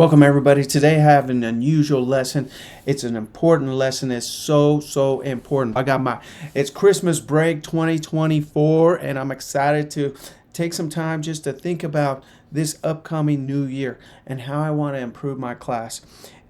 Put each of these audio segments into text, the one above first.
Welcome everybody. Today I have an unusual lesson. It's an important lesson. It's so important. It's Christmas break 2024 and I'm excited to take some time just to think about this upcoming new year and how I want to improve my class.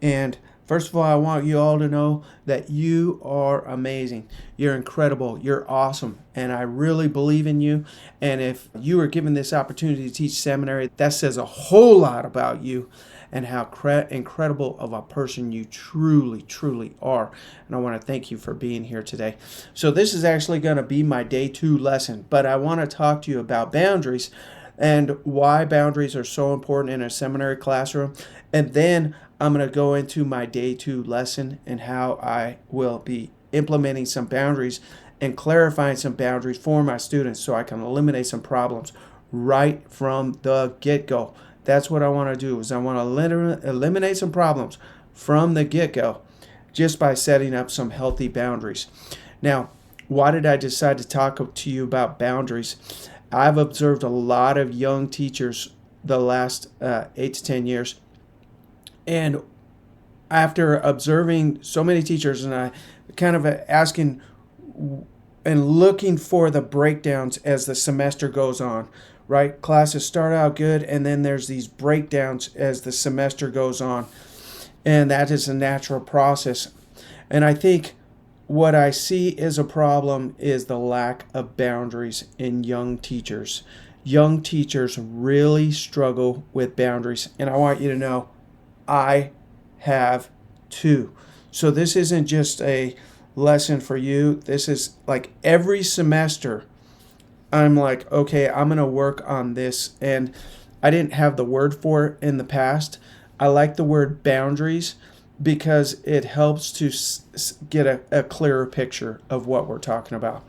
And first of all, I want you all to know that you are amazing. You're incredible. You're awesome. And I really believe in you. And if you are given this opportunity to teach seminary, that says a whole lot about you and how incredible of a person you truly are. And I want to thank you for being here today. So this is actually going to be my day 2 lesson, but I want to talk to you about boundaries and why boundaries are so important in a seminary classroom. And then I'm going to go into my day 2 lesson and how I will be implementing some boundaries and clarifying some boundaries for my students so I can eliminate some problems right from the get-go. That's what I want to do, is I want to eliminate some problems from the get-go just by setting up some healthy boundaries. Now, why did I decide to talk to you about boundaries? I've observed a lot of young teachers the last 8 to 10 years. And after observing so many teachers and I kind of asking and looking for the breakdowns as the semester goes on, right? Classes start out good and then there's these breakdowns as the semester goes on. And that is a natural process. And I think what I see as a problem is the lack of boundaries in young teachers. Young teachers really struggle with boundaries. And I want you to know, I have too. So this isn't just a lesson for you. This is like every semester I'm like, okay, I'm going to work on this. And I didn't have the word for it in the past. I like the word boundaries because it helps to get a clearer picture of what we're talking about.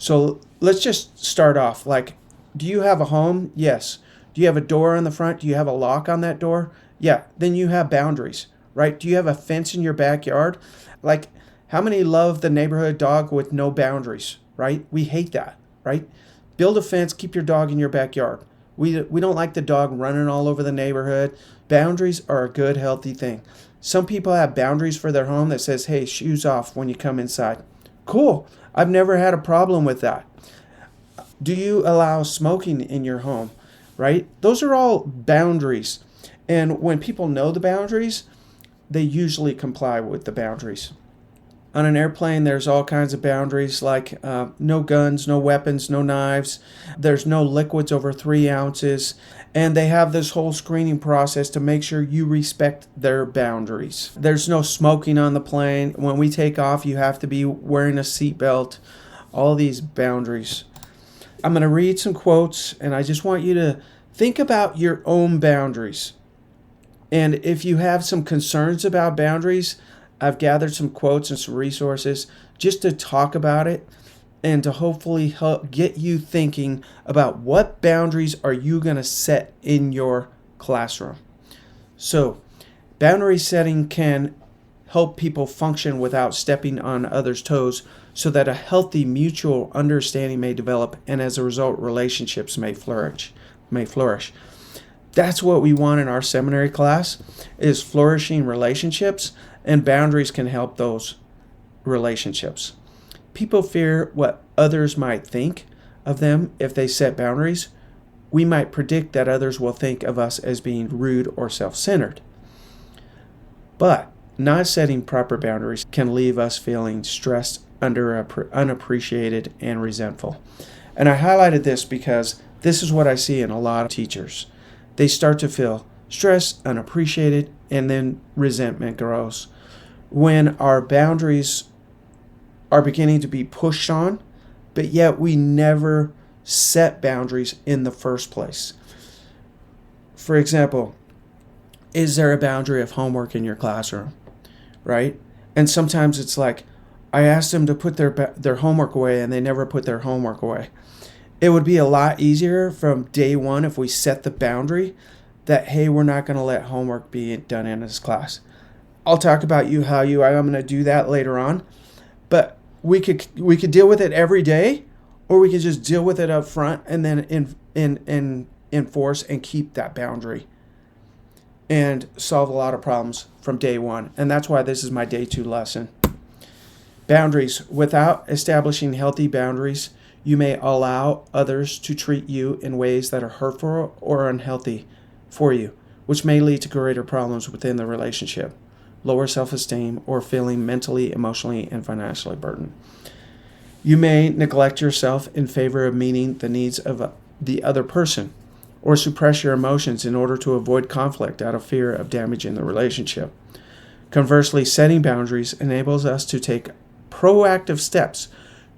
So let's just start off. Like, do you have a home? Yes. Do you have a door on the front? Do you have a lock on that door? Yeah. Then you have boundaries, right? Do you have a fence in your backyard? Like, how many love the neighborhood dog with no boundaries, right? We hate that, right? Build a fence, keep your dog in your backyard. We don't like the dog running all over the neighborhood. Boundaries are a good, healthy thing. Some people have boundaries for their home that says, hey, shoes off when you come inside. Cool. I've never had a problem with that. Do you allow smoking in your home, right? Those are all boundaries. And when people know the boundaries, they usually comply with the boundaries. On an airplane, there's all kinds of boundaries like no guns, no weapons, no knives. There's no liquids over 3 ounces. And they have this whole screening process to make sure you respect their boundaries. There's no smoking on the plane. When we take off, you have to be wearing a seatbelt. All these boundaries. I'm going to read some quotes, and I just want you to think about your own boundaries. And if you have some concerns about boundaries, I've gathered some quotes and some resources just to talk about it and to hopefully help get you thinking about what boundaries are you going to set in your classroom. So, boundary setting can help people function without stepping on others' toes so that a healthy mutual understanding may develop and as a result relationships may flourish. That's what we want in our seminary class, is flourishing relationships, and boundaries can help those relationships. People fear what others might think of them if they set boundaries. We might predict that others will think of us as being rude or self-centered. But not setting proper boundaries can leave us feeling stressed, unappreciated, and resentful. And I highlighted this because this is what I see in a lot of teachers. They start to feel stressed, unappreciated, and then resentment grows. When our boundaries are beginning to be pushed on, but yet we never set boundaries in the first place. For example, is there a boundary of homework in your classroom, right? And sometimes it's like, I asked them to put their homework away and they never put their homework away. It would be a lot easier from day one if we set the boundary that, hey, we're not going to let homework be done in this class. I'll talk about I'm going to do that later on. But we could deal with it every day, or we could just deal with it up front and then enforce and keep that boundary. and solve a lot of problems from day one. And that's why this is my day 2 lesson. Boundaries. Without establishing healthy boundaries, you may allow others to treat you in ways that are hurtful or unhealthy for you, which may lead to greater problems within the relationship, lower self-esteem, or feeling mentally, emotionally, and financially burdened. You may neglect yourself in favor of meeting the needs of the other person, or suppress your emotions in order to avoid conflict out of fear of damaging the relationship. Conversely, setting boundaries enables us to take proactive steps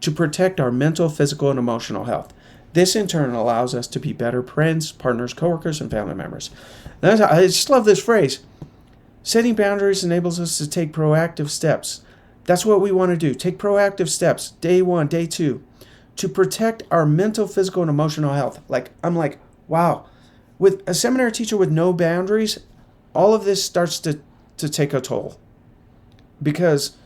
to protect our mental, physical, and emotional health. This in turn allows us to be better friends, partners, coworkers, and family members. I just love this phrase. Setting boundaries enables us to take proactive steps. That's what we want to do. Take proactive steps, day 1, day 2, to protect our mental, physical, and emotional health. I'm like, wow. With a seminary teacher with no boundaries, all of this starts to take a toll, because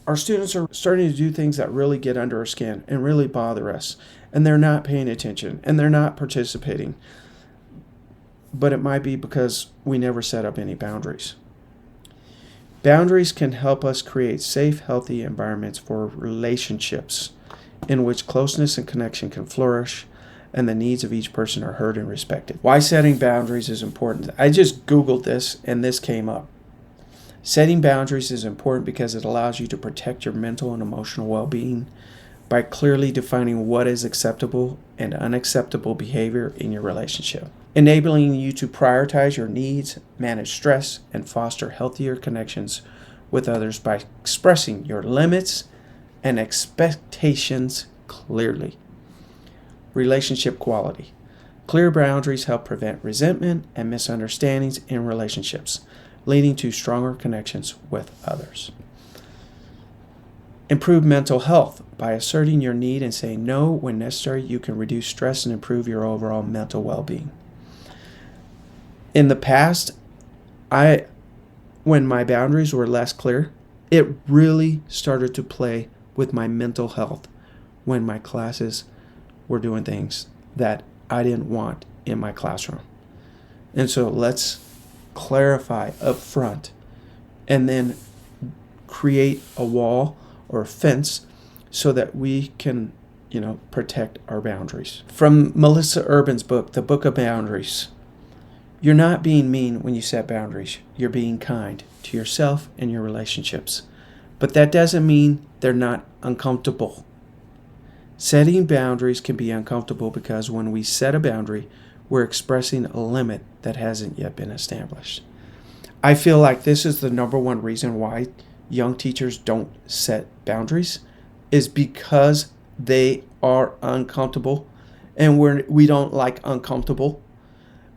our students are starting to do things that really get under our skin and really bother us, and they're not paying attention and they're not participating. But it might be because we never set up any boundaries. Boundaries can help us create safe, healthy environments for relationships in which closeness and connection can flourish and the needs of each person are heard and respected. Why setting boundaries is important. I just Googled this and this came up. Setting boundaries is important because it allows you to protect your mental and emotional well-being by clearly defining what is acceptable and unacceptable behavior in your relationship, enabling you to prioritize your needs, manage stress, and foster healthier connections with others by expressing your limits and expectations clearly. Relationship quality. Clear boundaries help prevent resentment and misunderstandings in relationships, leading to stronger connections with others. Improve mental health. By asserting your need and saying no when necessary, you can reduce stress and improve your overall mental well-being. In the past, when my boundaries were less clear, it really started to play with my mental health when my classes were doing things that I didn't want in my classroom. And so let's clarify up front and then create a wall or a fence so that we can, protect our boundaries. From Melissa Urban's book, The Book of Boundaries. You're not being mean when you set boundaries. You're being kind to yourself and your relationships. But that doesn't mean they're not uncomfortable. Setting boundaries can be uncomfortable because when we set a boundary, we're expressing a limit that hasn't yet been established. I feel like this is the number one reason why young teachers don't set boundaries, is because they are uncomfortable, and we don't like uncomfortable.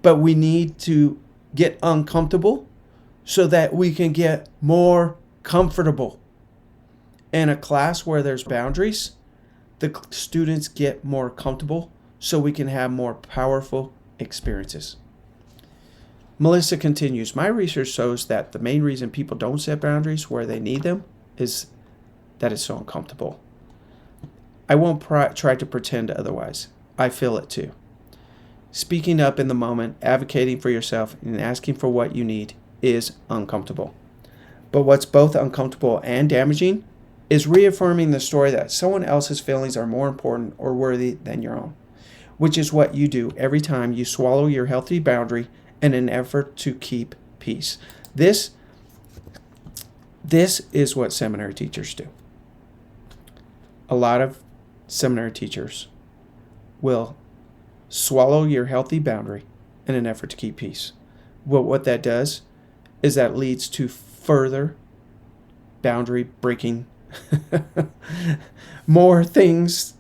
But we need to get uncomfortable so that we can get more comfortable. In a class where there's boundaries, the students get more comfortable so we can have more powerful experiences. Melissa continues, my research shows that the main reason people don't set boundaries where they need them is that it's so uncomfortable. I won't try to pretend otherwise. I feel it too. Speaking up in the moment, advocating for yourself, and asking for what you need is uncomfortable. But what's both uncomfortable and damaging is reaffirming the story that someone else's feelings are more important or worthy than your own, which is what you do every time you swallow your healthy boundary in an effort to keep peace. This is what seminary teachers do. A lot of seminary teachers will swallow your healthy boundary in an effort to keep peace. Well, what that does is that leads to further boundary breaking. more things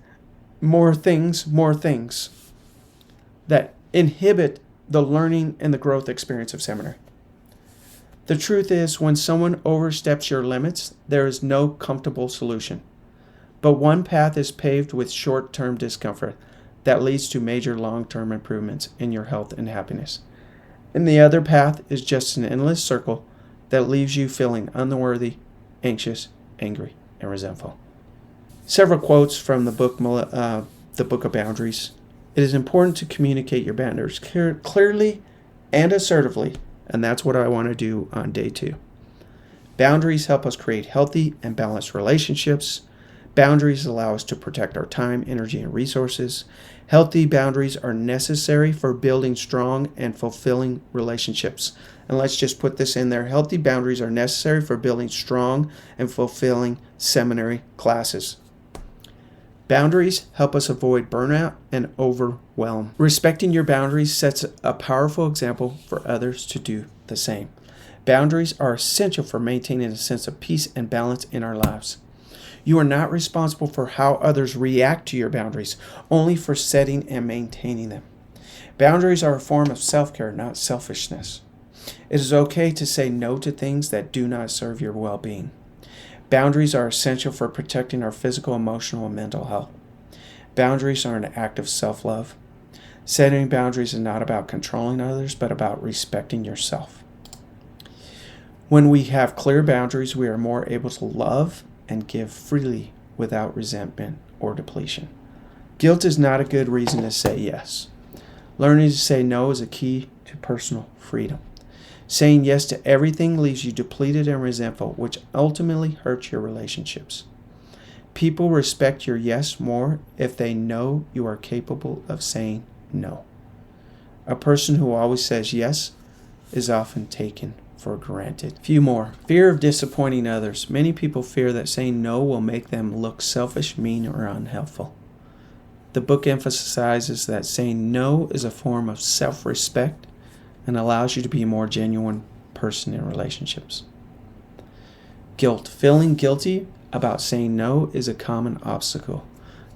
that inhibit the learning and the growth experience of seminary. The truth is, when someone oversteps your limits, there is no comfortable solution. But one path is paved with short-term discomfort that leads to major long-term improvements in your health and happiness. And the other path is just an endless circle that leaves you feeling unworthy, anxious, angry, and resentful. Several quotes from the book of Boundaries. It is important to communicate your boundaries clearly and assertively, And that's what I want to do on day 2. Boundaries help us create healthy and balanced relationships. Boundaries allow us to protect our time, energy, and resources. Healthy boundaries are necessary for building strong and fulfilling relationships. And let's just put this in there. Healthy boundaries are necessary for building strong and fulfilling seminary classes. Boundaries help us avoid burnout and overwhelm. Respecting your boundaries sets a powerful example for others to do the same. Boundaries are essential for maintaining a sense of peace and balance in our lives. You are not responsible for how others react to your boundaries, only for setting and maintaining them. Boundaries are a form of self-care, not selfishness. It is okay to say no to things that do not serve your well-being. Boundaries are essential for protecting our physical, emotional, and mental health. Boundaries are an act of self-love. Setting boundaries is not about controlling others, but about respecting yourself. When we have clear boundaries, we are more able to love and give freely without resentment or depletion. Guilt is not a good reason to say yes. Learning to say no is a key to personal freedom. Saying yes to everything leaves you depleted and resentful, which ultimately hurts your relationships. People respect your yes more if they know you are capable of saying no. A person who always says yes is often taken for granted. A few more. Fear of disappointing others. Many people fear that saying no will make them look selfish, mean, or unhelpful. The book emphasizes that saying no is a form of self-respect and allows you to be a more genuine person in relationships. Guilt. Feeling guilty about saying no is a common obstacle.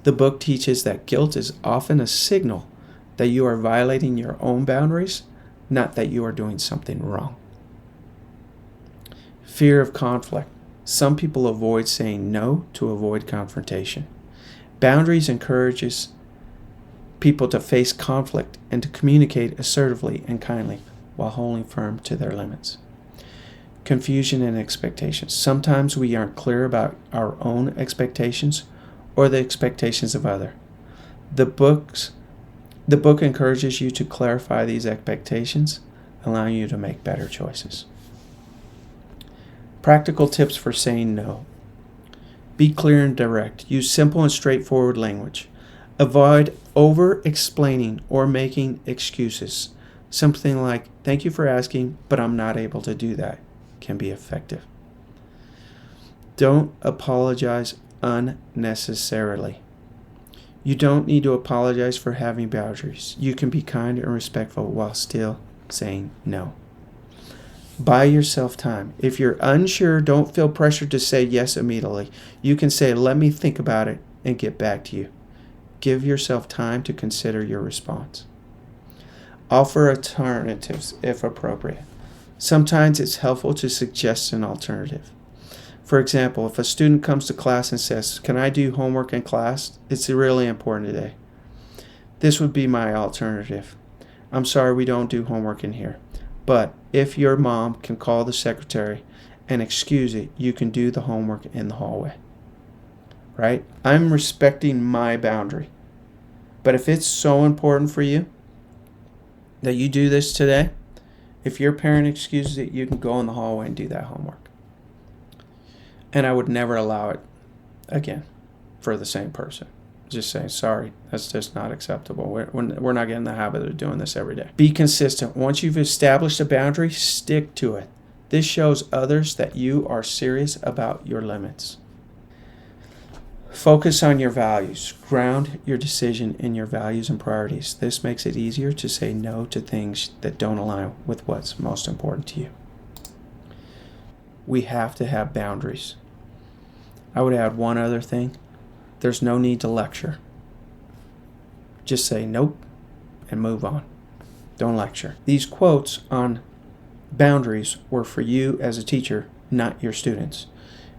The book teaches that guilt is often a signal that you are violating your own boundaries, not that you are doing something wrong. Fear of conflict. Some people avoid saying no to avoid confrontation. Boundaries encourages people to face conflict and to communicate assertively and kindly while holding firm to their limits. Confusion and expectations. Sometimes we aren't clear about our own expectations or the expectations of others. The book encourages you to clarify these expectations, allowing you to make better choices. Practical tips for saying no. Be clear and direct. Use simple and straightforward language. Avoid over-explaining or making excuses. Something like, "Thank you for asking, but I'm not able to do that," can be effective. Don't apologize unnecessarily. You don't need to apologize for having boundaries. You can be kind and respectful while still saying no. Buy yourself time. If you're unsure, don't feel pressured to say yes immediately. You can say, "Let me think about it and get back to you." Give yourself time to consider your response. Offer alternatives if appropriate. Sometimes it's helpful to suggest an alternative. For example, if a student comes to class and says, "Can I do homework in class? It's really important today." This would be my alternative. "I'm sorry, we don't do homework in here. But if your mom can call the secretary and excuse it, you can do the homework in the hallway." Right? I'm respecting my boundary. But if it's so important for you that you do this today, if your parent excuses it, you can go in the hallway and do that homework. And I would never allow it again for the same person. Just saying, "Sorry, that's just not acceptable. We're not getting the habit of doing this every day." Be consistent. Once you've established a boundary, stick to it. This shows others that you are serious about your limits. Focus on your values. Ground your decision in your values and priorities. This makes it easier to say no to things that don't align with what's most important to you. We have to have boundaries. I would add one other thing. There's no need to lecture. Just say nope and move on. Don't lecture. These quotes on boundaries were for you as a teacher, not your students.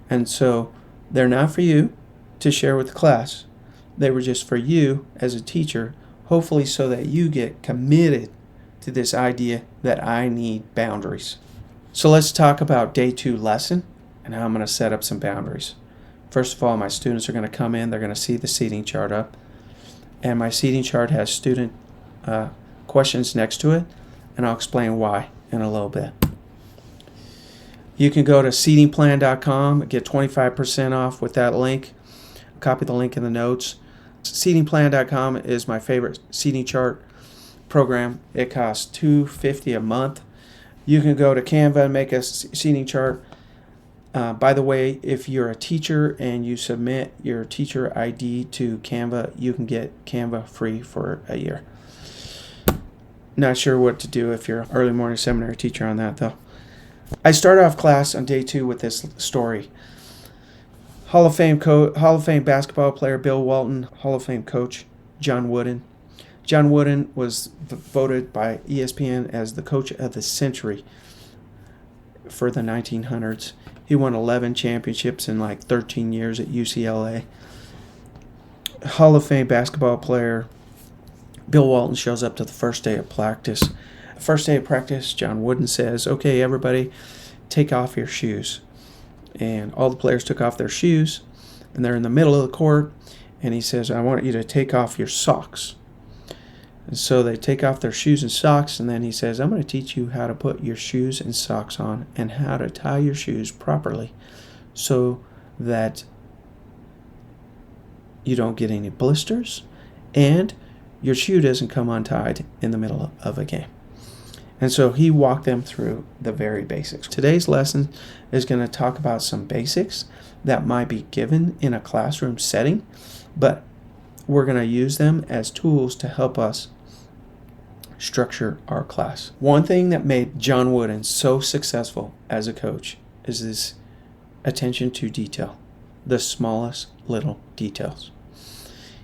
And so they're not for you to share with the class. They were just for you as a teacher, hopefully so that you get committed to this idea that I need boundaries. So let's talk about day 2 lesson and how I'm going to set up some boundaries. First of all, my students are going to come in. They're going to see the seating chart up. And my seating chart has student questions next to it. And I'll explain why. in a little bit. You can go to seatingplan.com, get 25% off with that link. Copy the link in the notes. Seatingplan.com is my favorite seating chart program. It costs $250 a month. You can go to Canva and make a seating chart. By the way, if you're a teacher and you submit your teacher ID to Canva, you can get Canva free for a year. Not sure what to do if you're an early morning seminary teacher on that, though. I start off class on day 2 with this story. Hall of Fame basketball player Bill Walton, Hall of Fame coach John Wooden. John Wooden was voted by ESPN as the coach of the century for the 1900s. He won 11 championships in like 13 years at UCLA. Hall of Fame basketball player Bill Walton shows up to the first day of practice. First day of practice, John Wooden says, "Okay, everybody, take off your shoes." And all the players took off their shoes, and they're in the middle of the court, and he says, "I want you to take off your socks." And so they take off their shoes and socks, and then he says, "I'm going to teach you how to put your shoes and socks on and how to tie your shoes properly so that you don't get any blisters and your shoe doesn't come untied in the middle of a game." And so he walked them through the very basics. Today's lesson is going to talk about some basics that might be given in a classroom setting, but we're going to use them as tools to help us structure our class. One thing that made John Wooden so successful as a coach is his attention to detail, the smallest little details.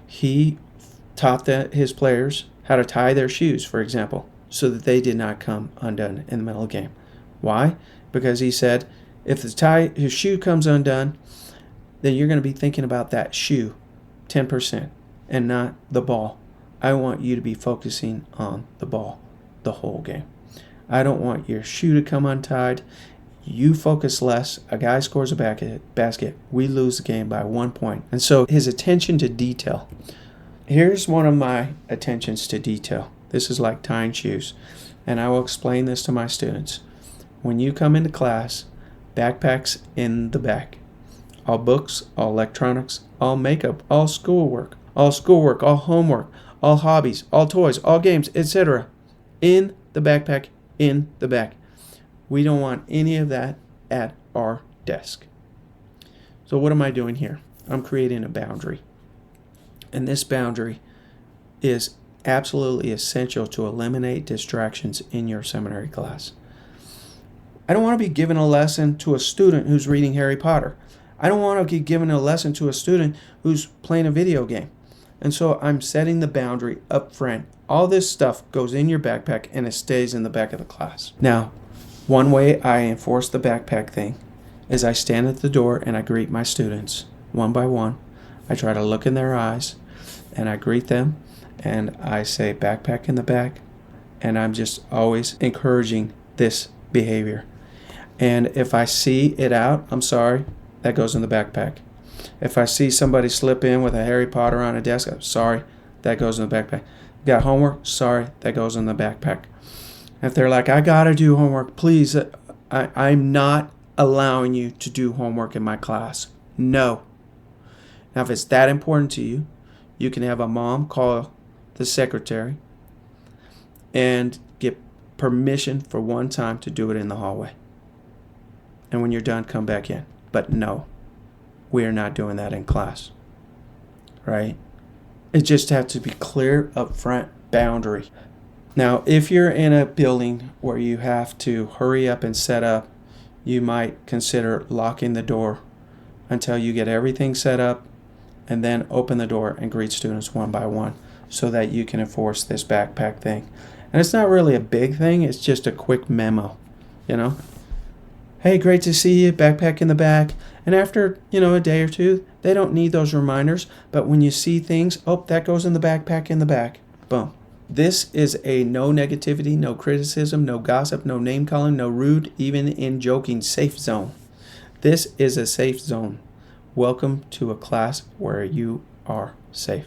He taught his players how to tie their shoes, for example, so that they did not come undone in the middle of the game. Why? Because he said, if his shoe comes undone, then you're going to be thinking about that shoe 10% and not the ball. I want you to be focusing on the ball the whole game. I don't want your shoe to come untied. You focus less. A guy scores a basket. We lose the game by 1 point. And so his attention to detail. Here's one of my attentions to detail. This is like tying shoes. And I will explain this to my students. When you come into class, backpacks in the back. All books, all electronics, all makeup, all schoolwork, all homework, all hobbies, all toys, all games, etc. in the backpack, in the back. We don't want any of that at our desk. So what am I doing here? I'm creating a boundary. And this boundary is absolutely essential to eliminate distractions in your seminary class. I don't want to be giving a lesson to a student who's reading Harry Potter. I don't want to be giving a lesson to a student who's playing a video game. And so I'm setting the boundary up front. All this stuff goes in your backpack and it stays in the back of the class. Now, one way I enforce the backpack thing is I stand at the door and I greet my students one by one. I try to look in their eyes and I greet them. And I say backpack in the back, and I'm just always encouraging this behavior. And if I see it out, I'm sorry, that goes in the backpack. If I see somebody slip in with a Harry Potter on a desk, I'm sorry, that goes in the backpack. Got homework? Sorry, that goes in the backpack. If they're like, I gotta do homework, please, I'm not allowing you to do homework in my class. No. Now, if it's that important to you, you can have a mom call the secretary and get permission for one time to do it in the hallway. And when you're done, come back in. But no, we are not doing that in class. Right? It just has to be clear upfront boundary. Now, if you're in a building where you have to hurry up and set up, you might consider locking the door until you get everything set up and then open the door and greet students one by one, so that you can enforce this backpack thing. And it's not really a big thing, it's just a quick memo, Hey, great to see you, backpack in the back. And after, a day or two, they don't need those reminders, but when you see things, that goes in the backpack in the back. Boom. This is a no negativity, no criticism, no gossip, no name calling, no rude, even in joking, safe zone. This is a safe zone. Welcome to a class where you are safe.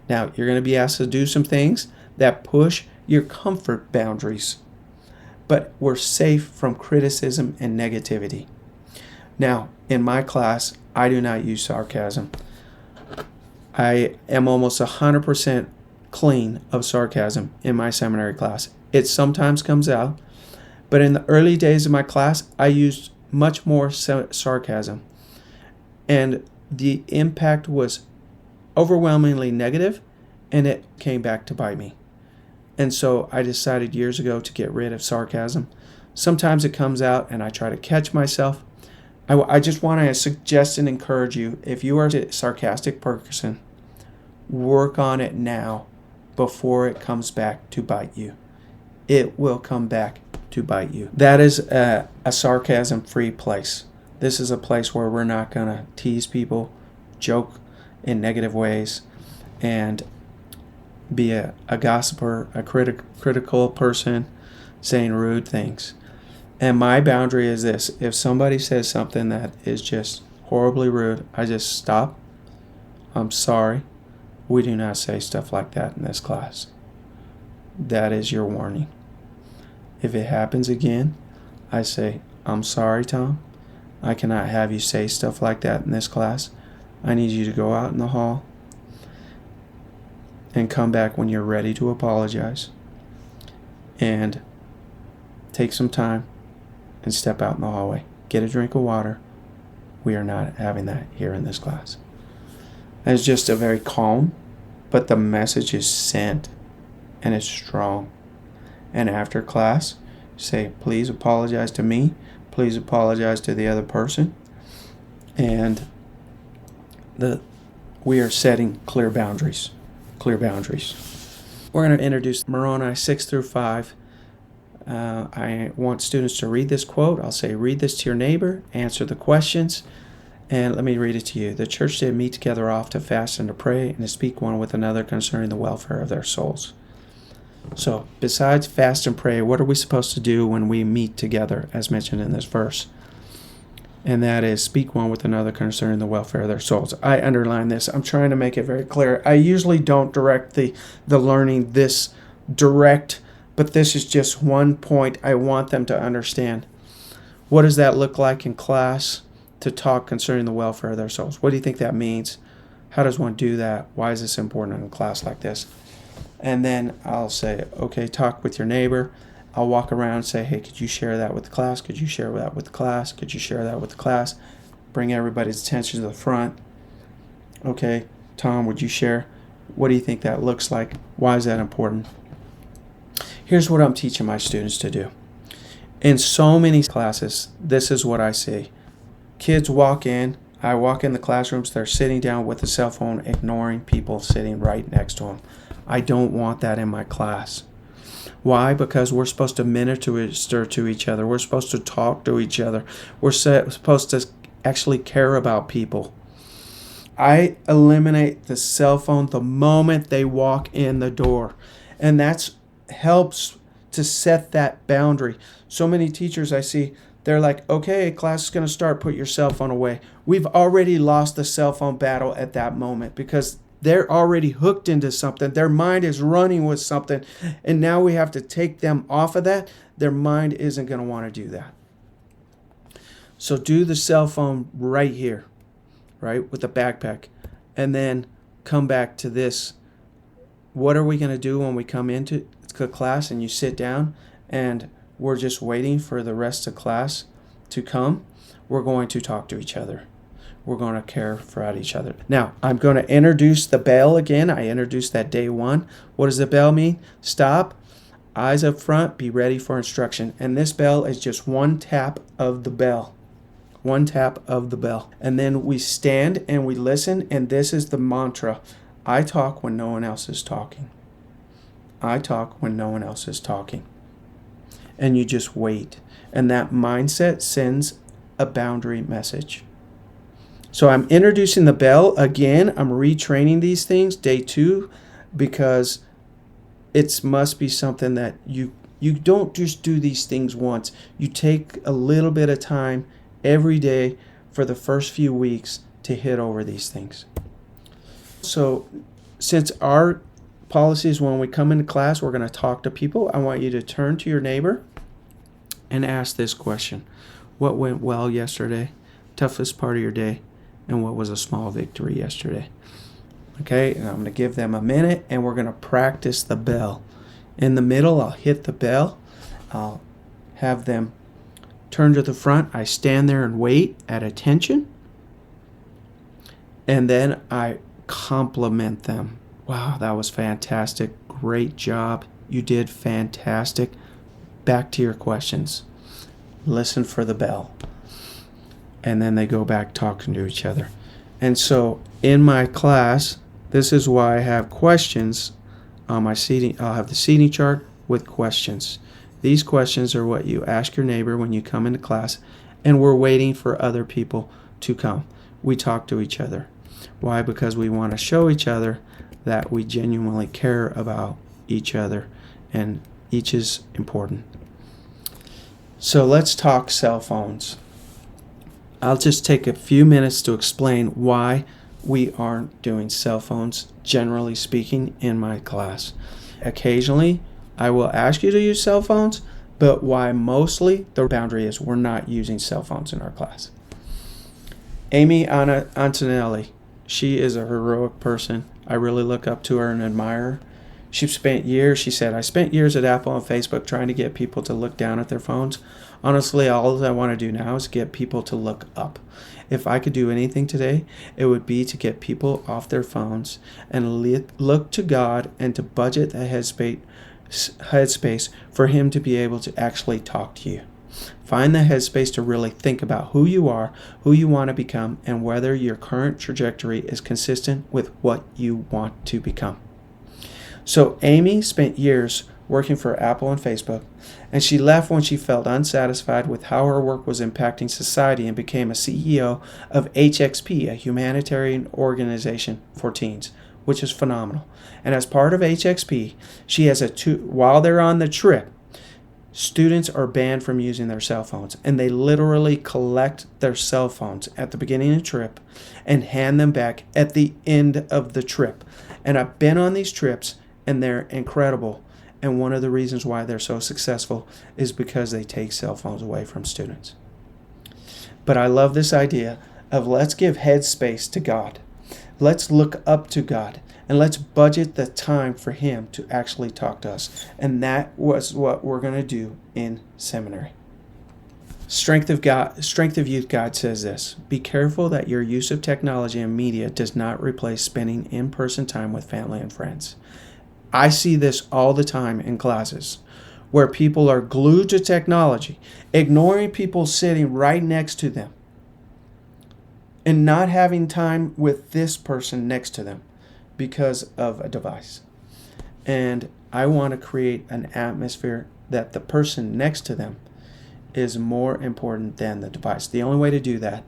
Now, you're going to be asked to do some things that push your comfort boundaries. but we're safe from criticism and negativity. Now, in my class, I do not use sarcasm. I am almost 100% clean of sarcasm in my seminary class. It sometimes comes out, but in the early days of my class, I used much more sarcasm. And the impact was overwhelmingly negative, and it came back to bite me. And so I decided years ago to get rid of sarcasm. Sometimes it comes out and I try to catch myself. I just want to suggest and encourage you, if you are a sarcastic person, work on it now before it comes back to bite you. It will come back to bite you. That is a sarcasm-free place. This is a place where we're not going to tease people, joke in negative ways, and be a gossiper, a critical person saying rude things. And my boundary is this: if somebody says something that is just horribly rude, I just stop. I'm sorry. We do not say stuff like that in this class. That is your warning. If it happens again, I say, I'm sorry, Tom. I cannot have you say stuff like that in this class. I need you to go out in the hall and come back when you're ready to apologize, and take some time and step out in the hallway. Get a drink of water. We are not having that here in this class. And it's just a very calm, but the message is sent and it's strong. And after class, say, please apologize to me. Please apologize to the other person. And we are setting clear boundaries. Clear boundaries. We're going to introduce Moroni 6 through 5. I want students to read this quote. I'll say, read this to your neighbor, answer the questions, and let me read it to you. The church did meet together oft to fast and to pray and to speak one with another concerning the welfare of their souls. So, besides fast and pray, what are we supposed to do when we meet together, as mentioned in this verse? And that is speak one with another concerning the welfare of their souls. I underline this. I'm trying to make it very clear. I usually don't direct the learning this direct, but this is just one point I want them to understand. What does that look like in class to talk concerning the welfare of their souls? What do you think that means? How does one do that? Why is this important in a class like this? And then I'll say, okay, talk with your neighbor. I'll walk around and say, hey, could you share that with the class? Could you share that with the class? Could you share that with the class? Bring everybody's attention to the front. Okay, Tom, would you share? What do you think that looks like? Why is that important? Here's what I'm teaching my students to do. In so many classes, this is what I see. Kids walk in. I walk in the classrooms. They're sitting down with a cell phone, ignoring people sitting right next to them. I don't want that in my class. Why? Because we're supposed to minister to each other. We're supposed to talk to each other. We're supposed to actually care about people. I eliminate the cell phone the moment they walk in the door. And that helps to set that boundary. So many teachers I see, they're like, okay, class is going to start. Put your cell phone away. We've already lost the cell phone battle at that moment because they're already hooked into something. Their mind is running with something. And now we have to take them off of that. Their mind isn't going to want to do that. So do the cell phone right here, right, with the backpack. And then come back to this. What are we going to do when we come into class and you sit down and we're just waiting for the rest of class to come? We're going to talk to each other. We're going to care for each other. Now, I'm going to introduce the bell again. I introduced that day one. What does the bell mean? Stop. Eyes up front. Be ready for instruction. And this bell is just one tap of the bell. One tap of the bell. And then we stand and we listen. And this is the mantra. I talk when no one else is talking. I talk when no one else is talking. And you just wait. And that mindset sends a boundary message. So I'm introducing the bell again. I'm retraining these things day 2 because it must be something that you don't just do these things once. You take a little bit of time every day for the first few weeks to hit over these things. So since our policy is when we come into class, we're going to talk to people. I want you to turn to your neighbor and ask this question. What went well yesterday? Toughest part of your day? And what was a small victory yesterday? Okay, and I'm going to give them a minute, and we're going to practice the bell. In the middle, I'll hit the bell. I'll have them turn to the front. I stand there and wait at attention. And then I compliment them. Wow, that was fantastic. Great job. You did fantastic. Back to your questions. Listen for the bell. And then they go back talking to each other. And so in my class, this is why I have questions on my seating. I'll have the seating chart with questions. These questions are what you ask your neighbor when you come into class, and we're waiting for other people to come. We talk to each other. Why? Because we want to show each other that we genuinely care about each other, and each is important. So let's talk cell phones. I'll just take a few minutes to explain why we aren't doing cell phones, generally speaking, in my class. Occasionally, I will ask you to use cell phones, but why mostly the boundary is we're not using cell phones in our class. Amy Antonelli, she is a heroic person. I really look up to her and admire her. She said, I spent years at Apple and Facebook trying to get people to look down at their phones. Honestly, all I want to do now is get people to look up. If I could do anything today, it would be to get people off their phones and look to God and to budget the headspace for Him to be able to actually talk to you. Find the headspace to really think about who you are, who you want to become, and whether your current trajectory is consistent with what you want to become. So Amy spent years working for Apple and Facebook, and she left when she felt unsatisfied with how her work was impacting society and became a CEO of HXP, a humanitarian organization for teens, which is phenomenal. And as part of HXP, she has while they're on the trip, students are banned from using their cell phones, and they literally collect their cell phones at the beginning of the trip and hand them back at the end of the trip. And I've been on these trips, and they're incredible. And one of the reasons why they're so successful is because they take cell phones away from students. But I love this idea of let's give headspace to God. Let's look up to God. And let's budget the time for Him to actually talk to us. And that was what we're going to do in seminary. Strength of Youth Guide says this: be careful that your use of technology and media does not replace spending in-person time with family and friends. I see this all the time in classes where people are glued to technology, ignoring people sitting right next to them, and not having time with this person next to them because of a device. And I want to create an atmosphere that the person next to them is more important than the device. The only way to do that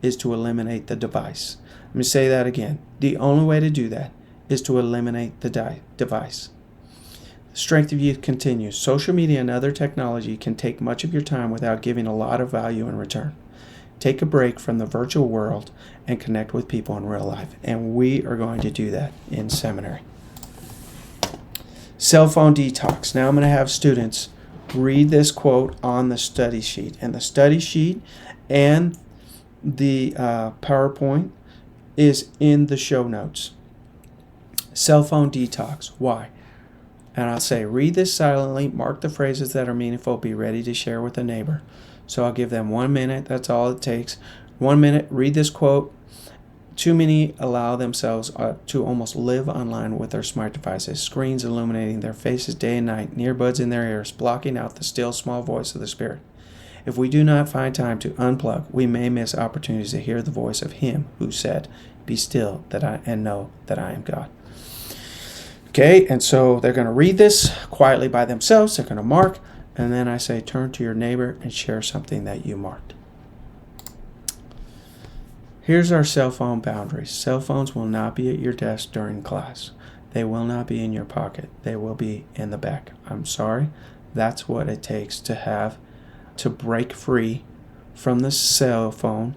is to eliminate the device. Let me say that again. The only way to do that is to eliminate the device. Strength of Youth continues. Social media and other technology can take much of your time without giving a lot of value in return. Take a break from the virtual world and connect with people in real life. And we are going to do that in seminary. Cell phone detox. Now I'm going to have students read this quote on the study sheet. And the study sheet and the PowerPoint is in the show notes. Cell phone detox. Why? And I'll say, read this silently, mark the phrases that are meaningful, be ready to share with a neighbor. So I'll give them 1 minute. That's all it takes. 1 minute, read this quote. Too many allow themselves to almost live online with their smart devices, screens illuminating their faces day and night, earbuds in their ears, blocking out the still small voice of the Spirit. If we do not find time to unplug, we may miss opportunities to hear the voice of Him who said, be still and know that I am God. Okay, and so they're going to read this quietly by themselves. They're going to mark, and then I say, turn to your neighbor and share something that you marked. Here's our cell phone boundaries. Cell phones will not be at your desk during class. They will not be in your pocket. They will be in the back. I'm sorry. That's what it takes to break free from the cell phone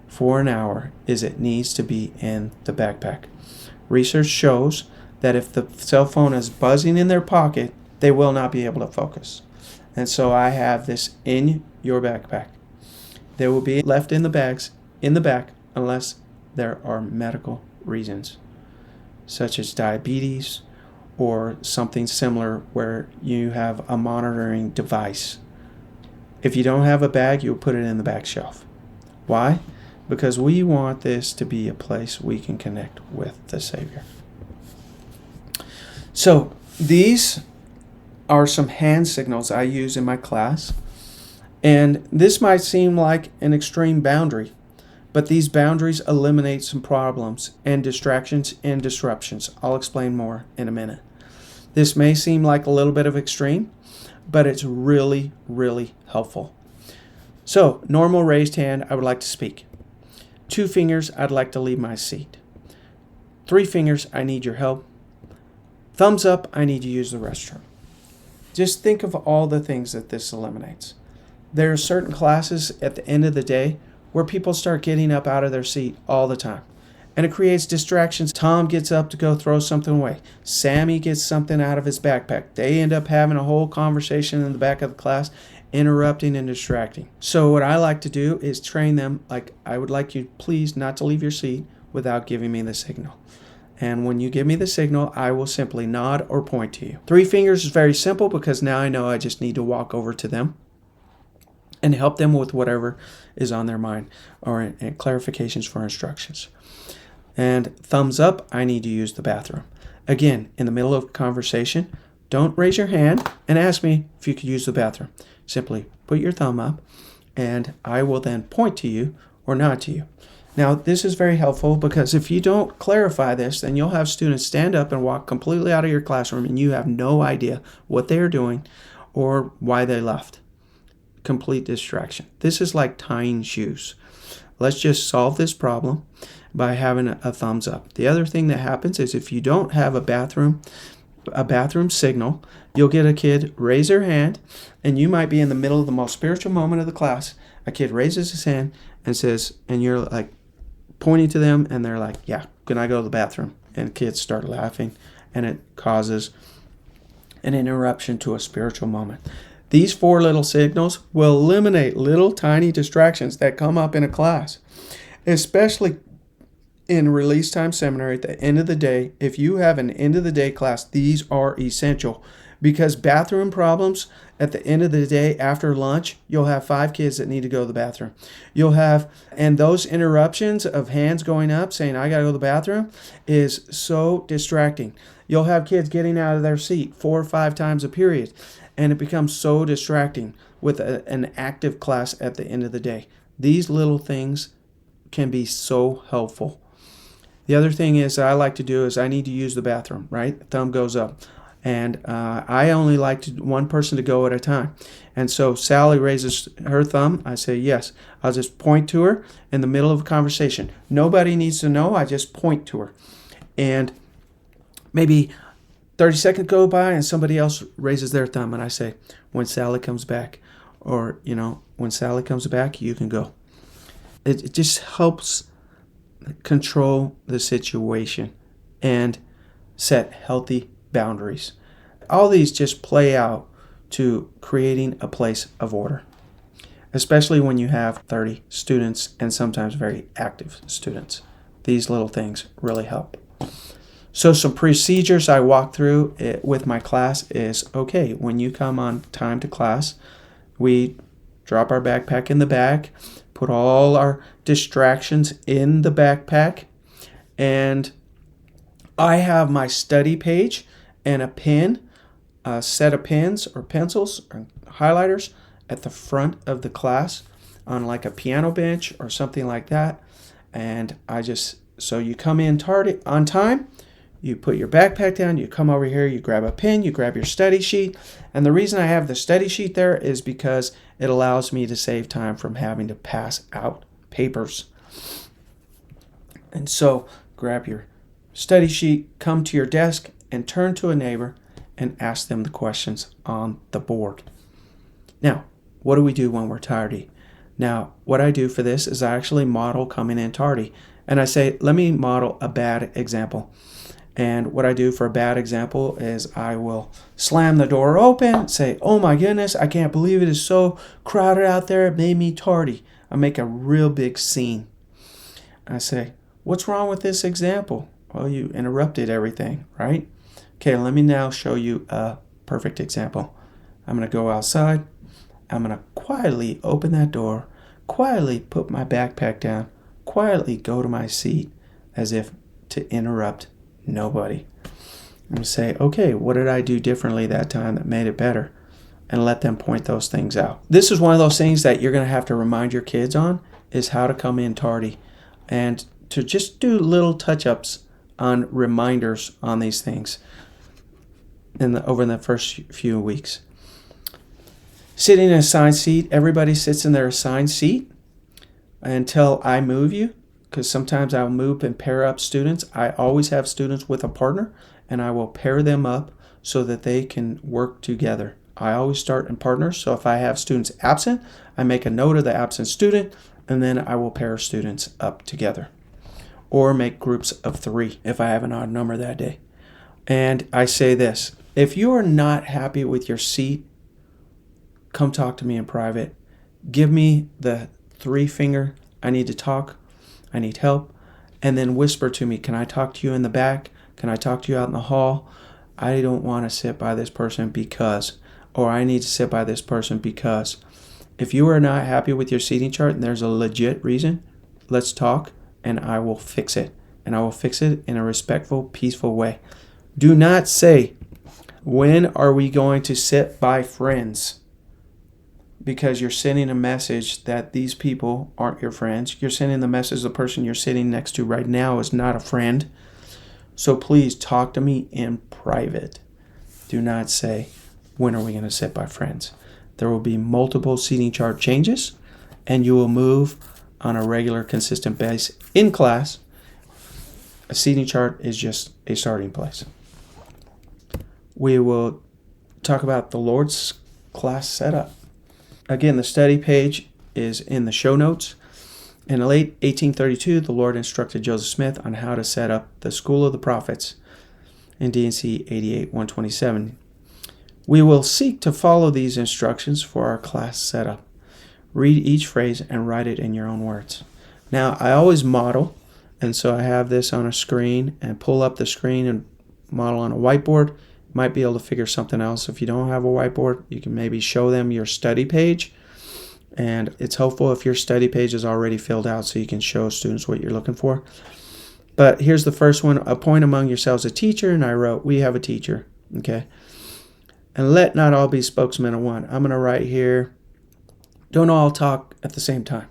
for an hour, is it needs to be in the backpack. Research shows that if the cell phone is buzzing in their pocket, they will not be able to focus. And so I have this in your backpack. They will be left in the bags in the back unless there are medical reasons, such as diabetes or something similar where you have a monitoring device. If you don't have a bag, you'll put it in the back shelf. Why? Because we want this to be a place we can connect with the Savior. So these are some hand signals I use in my class. And this might seem like an extreme boundary, but these boundaries eliminate some problems and distractions and disruptions. I'll explain more in a minute. This may seem like a little bit of extreme, but it's really, really helpful. So, normal raised hand, I would like to speak. 2 fingers, I'd like to leave my seat. 3 fingers, I need your help. Thumbs up, I need to use the restroom. Just think of all the things that this eliminates. There are certain classes at the end of the day where people start getting up out of their seat all the time. And it creates distractions. Tom gets up to go throw something away. Sammy gets something out of his backpack. They end up having a whole conversation in the back of the class, interrupting and distracting. So what I like to do is train them, like, I would like you please not to leave your seat without giving me the signal. And when you give me the signal, I will simply nod or point to you. 3 fingers is very simple because now I know I just need to walk over to them and help them with whatever is on their mind or clarifications for instructions. And thumbs up, I need to use the bathroom. Again, in the middle of a conversation, don't raise your hand and ask me if you could use the bathroom. Simply put your thumb up and I will then point to you or nod to you. Now, this is very helpful because if you don't clarify this, then you'll have students stand up and walk completely out of your classroom and you have no idea what they are doing or why they left. Complete distraction. This is like tying shoes. Let's just solve this problem by having a thumbs up. The other thing that happens is if you don't have a bathroom signal, you'll get a kid raise their hand, and you might be in the middle of the most spiritual moment of the class. A kid raises his hand and says, and you're like pointing to them, and they're like, yeah, can I go to the bathroom? And kids start laughing, and it causes an interruption to a spiritual moment. These 4 little signals will eliminate little tiny distractions that come up in a class, especially in release time seminary at the end of the day. If you have an end of the day class, these are essential because bathroom problems at the end of the day after lunch, you'll have 5 kids that need to go to the bathroom. And those interruptions of hands going up saying, I got to go to the bathroom is so distracting. You'll have kids getting out of their seat 4 or 5 times a period. And it becomes so distracting with an active class at the end of the day. These little things can be so helpful. The other thing is I like to do is I need to use the bathroom, right? Thumb goes up. And I only like one person to go at a time. And so Sally raises her thumb. I say, yes. I'll just point to her in the middle of a conversation. Nobody needs to know. I just point to her. And maybe 30 seconds go by and somebody else raises their thumb. And I say, when Sally comes back, or, when Sally comes back, you can go. It just helps control the situation and set healthy boundaries. All these just play out to creating a place of order, especially when you have 30 students and sometimes very active students. These little things really help. So some procedures I walk through with my class is, okay, when you come on time to class, we drop our backpack in the back, put all our distractions in the backpack, and I have my study page and a pen, a set of pens or pencils or highlighters at the front of the class on like a piano bench or something like that. And so you come in on time, you put your backpack down, you come over here, you grab a pen, you grab your study sheet. And the reason I have the study sheet there is because it allows me to save time from having to pass out papers. And so grab your study sheet, come to your desk, and turn to a neighbor and ask them the questions on the board. Now, what do we do when we're tardy? Now, what I do for this is I actually model coming in tardy. And I say, let me model a bad example. And what I do for a bad example is I will slam the door open, say, "Oh my goodness, I can't believe it is so crowded out there. It made me tardy." I make a real big scene. I say, "What's wrong with this example?" "Well, you interrupted everything, right?" "Okay, let me now show you a perfect example. I'm going to go outside. I'm going to quietly open that door, quietly put my backpack down, quietly go to my seat as if to interrupt nobody. I'm going to say, okay, what did I do differently that time that made it better?" And let them point those things out. This is one of those things that you're going to have to remind your kids on, is how to come in tardy and to just do little touch-ups on reminders on these things over the first few weeks. Sitting in an assigned seat, everybody sits in their assigned seat until I move you, because sometimes I'll move and pair up students. I always have students with a partner, and I will pair them up so that they can work together. I always start in partners, so if I have students absent, I make a note of the absent student, and then I will pair students up together. Or make groups of 3 if I have an odd number that day. And I say this: if you are not happy with your seat, come talk to me in private. Give me the 3-finger, "I need to talk, I need help," and then whisper to me, "Can I talk to you in the back? Can I talk to you out in the hall? I don't want to sit by this person because," or "I need to sit by this person because." If you are not happy with your seating chart and there's a legit reason, let's talk and I will fix it. And I will fix it in a respectful, peaceful way. Do not say, "When are we going to sit by friends?" Because you're sending a message that these people aren't your friends. You're sending the message the person you're sitting next to right now is not a friend. So please talk to me in private. Do not say, "When are we going to sit by friends?" There will be multiple seating chart changes, and you will move on a regular, consistent base in class. A seating chart is just a starting place. We will talk about the Lord's class setup. Again, the study page is in the show notes. In late 1832, the Lord instructed Joseph Smith on how to set up the School of the Prophets in D&C 88-127. We will seek to follow these instructions for our class setup. Read each phrase and write it in your own words. Now, I always model, and so I have this on a screen and pull up the screen and model on a whiteboard. Might be able to figure something else. If you don't have a whiteboard, you can maybe show them your study page. And it's helpful if your study page is already filled out so you can show students what you're looking for. But here's the first one. Appoint among yourselves a teacher. And I wrote, we have a teacher. Okay. And let not all be spokesmen of one. I'm going to write here, don't all talk at the same time.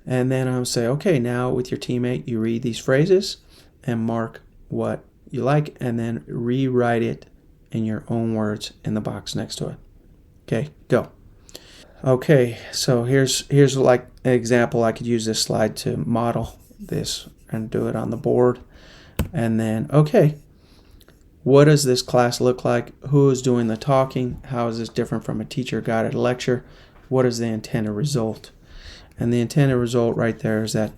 And then I'm going to say, okay, now with your teammate, you read these phrases and mark what you like, and then rewrite it in your own words in the box next to it. Okay, go. Okay, so here's like an example. I could use this slide to model this and do it on the board. And then, okay, what does this class look like? Who is doing the talking? How is this different from a teacher-guided lecture? What is the intended result? And the intended result right there is that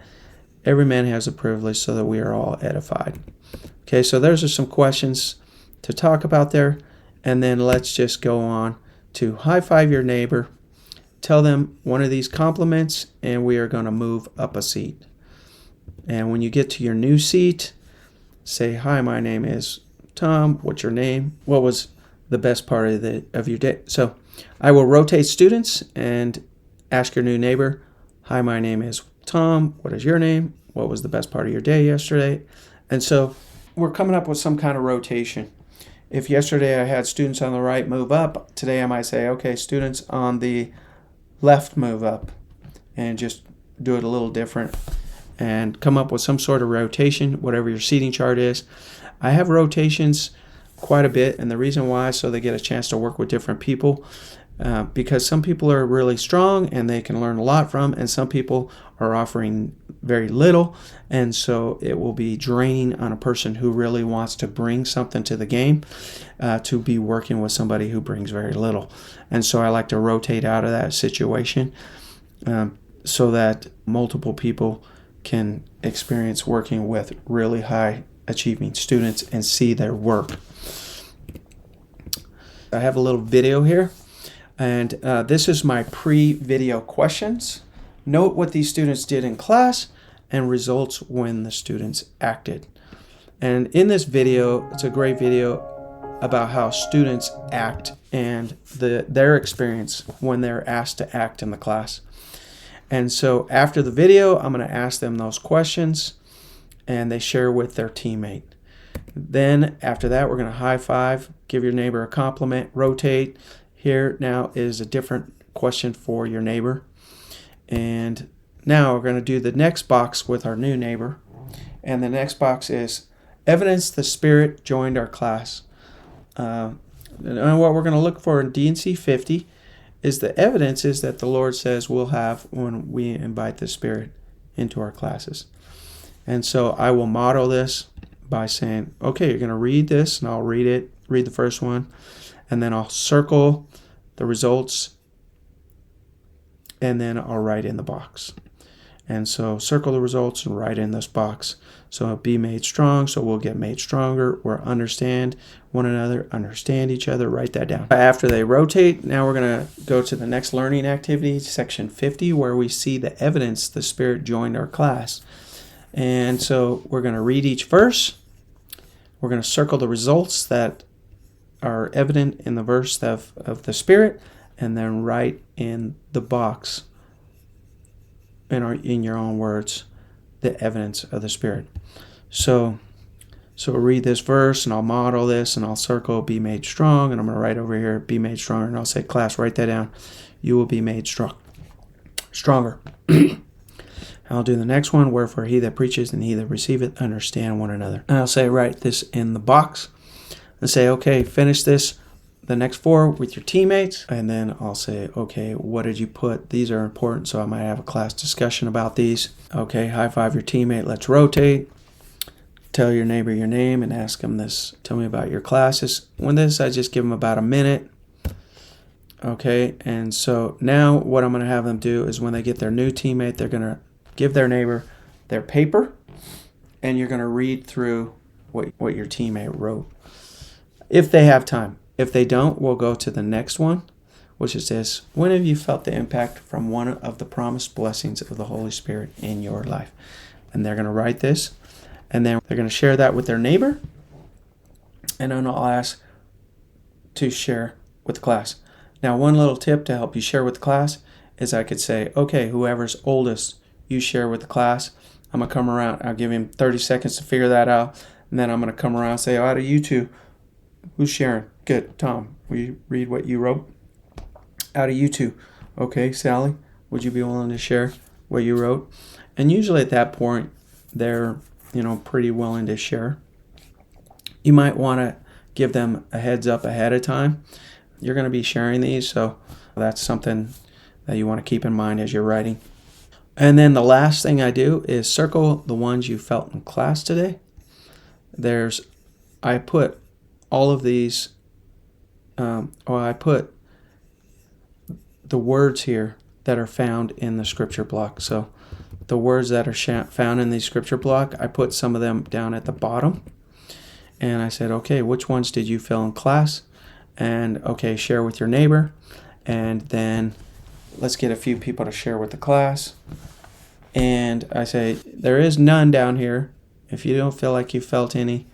every man has a privilege so that we are all edified. Okay, so those are some questions to talk about there. And then let's just go on to high five your neighbor. Tell them one of these compliments, and we are going to move up a seat. And when you get to your new seat, say, "Hi, my name is Tom. What's your name? What was the best part of your day?" So I will rotate students and ask your new neighbor, "Hi, my name is Tom. What is your name? What was the best part of your day yesterday?" And so we're coming up with some kind of rotation. If yesterday I had students on the right move up, today I might say, okay, students on the left move up, and just do it a little different and come up with some sort of rotation, whatever your seating chart is. I have rotations quite a bit, and the reason why is so they get a chance to work with different people, because some people are really strong and they can learn a lot from, and some people are offering very little, and so it will be draining on a person who really wants to bring something to the game to be working with somebody who brings very little. And so I like to rotate out of that situation so that multiple people can experience working with really high achieving students and see their work. I have a little video here, and this is my pre-video questions. Note what these students did in class and results when the students acted. And in this video, it's a great video about how students act and their experience when they're asked to act in the class. And so after the video, I'm going to ask them those questions, and they share with their teammate. Then after that, we're going to high five, give your neighbor a compliment, rotate. Here now is a different question for your neighbor. And now we're going to do the next box with our new neighbor. And the next box is evidence the Spirit joined our class. And what we're going to look for in D&C 50 is the evidences that the Lord says we'll have when we invite the Spirit into our classes. And so I will model this by saying, okay, you're going to read this, and I'll read the first one, and then I'll circle the results, and then I'll write in the box. And so circle the results and write in this box. So be made strong, so we'll get made stronger. We'll understand one another, understand each other, write that down. After they rotate, now we're going to go to the next learning activity, section 50, where we see the evidence the Spirit joined our class. And so we're going to read each verse. We're going to circle the results that are evident in the verse of the Spirit, and then write in the box, in your own words, the evidence of the Spirit. So we'll read this verse, and I'll model this, and I'll circle be made strong, and I'm going to write over here be made stronger, and I'll say, class, write that down. You will be made stronger. I'll do the next one, wherefore he that preaches and he that receiveth understand one another. And I'll say, write this in the box, and say, okay, finish this, the next 4 with your teammates. And then I'll say, okay, what did you put? These are important, so I might have a class discussion about these. Okay, high five your teammate, let's rotate. Tell your neighbor your name and ask them this. Tell me about your classes. When this, I just give them about a minute. Okay, and so now what I'm going to have them do is when they get their new teammate, they're going to give their neighbor their paper, and you're going to read through what your teammate wrote, if they have time. If they don't, we'll go to the next one, which is this. When have you felt the impact from one of the promised blessings of the Holy Spirit in your life? And they're going to write this, and then they're going to share that with their neighbor, and then I'll ask to share with the class. Now, one little tip to help you share with the class is I could say, okay, whoever's oldest, you share with the class. I'm going to come around. I'll give him 30 seconds to figure that out. And then I'm going to come around and say, out of you two, who's sharing? Good. Tom, will you read what you wrote? Out of you two. Okay, Sally, would you be willing to share what you wrote? And usually at that point, they're, pretty willing to share. You might want to give them a heads up ahead of time. You're going to be sharing these, so that's something that you want to keep in mind as you're writing. And then the last thing I do is circle the ones you felt in class today. I put all of these, I put the words here that are found in the scripture block. So the words that are found in the scripture block, I put some of them down at the bottom. And I said, okay, which ones did you feel in class? And okay, share with your neighbor. And then let's get a few people to share with the class. And I say, there is none down here. If you don't feel like you felt any,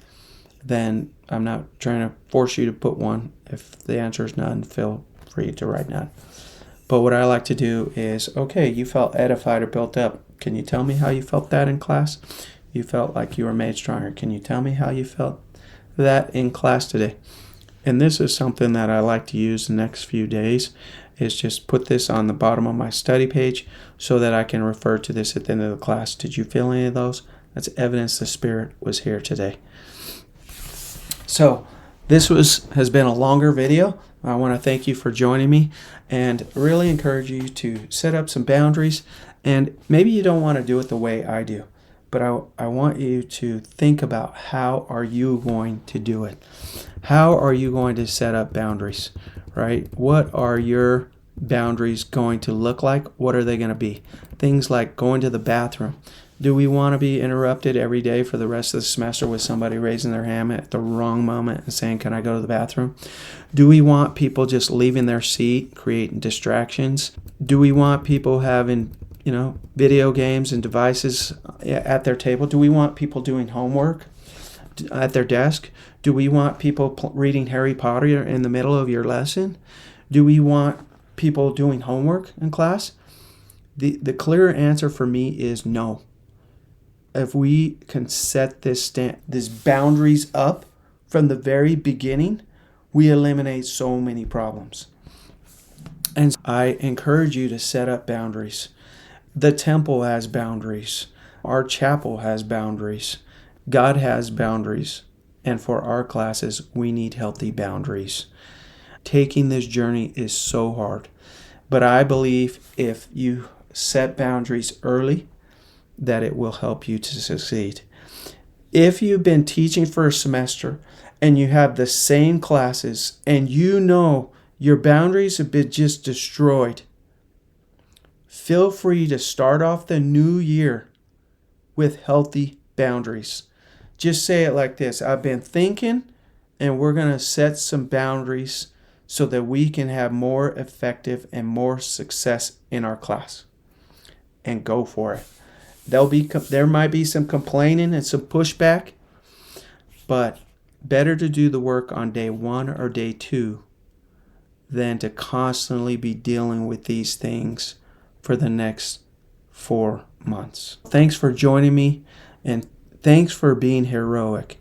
then I'm not trying to force you to put one. If the answer is none, feel free to write none. But what I like to do is, okay, you felt edified or built up. Can you tell me how you felt that in class? You felt like you were made stronger. Can you tell me how you felt that in class today? And this is something that I like to use the next few days, is just put this on the bottom of my study page so that I can refer to this at the end of the class. Did you feel any of those? That's evidence the Spirit was here today. So this has been a longer video. I want to thank you for joining me and really encourage you to set up some boundaries. And maybe you don't want to do it the way I do, but I want you to think about how are you going to do it? How are you going to set up boundaries, right? What are your boundaries going to look like? What are they going to be? Things like going to the bathroom. Do we want to be interrupted every day for the rest of the semester with somebody raising their hand at the wrong moment and saying, can I go to the bathroom? Do we want people just leaving their seat, creating distractions? Do we want people having, video games and devices at their table? Do we want people doing homework at their desk? Do we want people reading Harry Potter in the middle of your lesson? Do we want people doing homework in class? The clear answer for me is no. If we can set these boundaries up from the very beginning, we eliminate so many problems. And I encourage you to set up boundaries. The temple has boundaries. Our chapel has boundaries. God has boundaries. And for our classes, we need healthy boundaries. Taking this journey is so hard. But I believe if you set boundaries early, that it will help you to succeed. If you've been teaching for a semester and you have the same classes and your boundaries have been just destroyed, feel free to start off the new year with healthy boundaries. Just say it like this: I've been thinking, and we're going to set some boundaries so that we can have more effective and more success in our class. And go for it. There might be some complaining and some pushback, but better to do the work on day 1 or day 2 than to constantly be dealing with these things for the next 4 months. Thanks for joining me, and thanks for being heroic.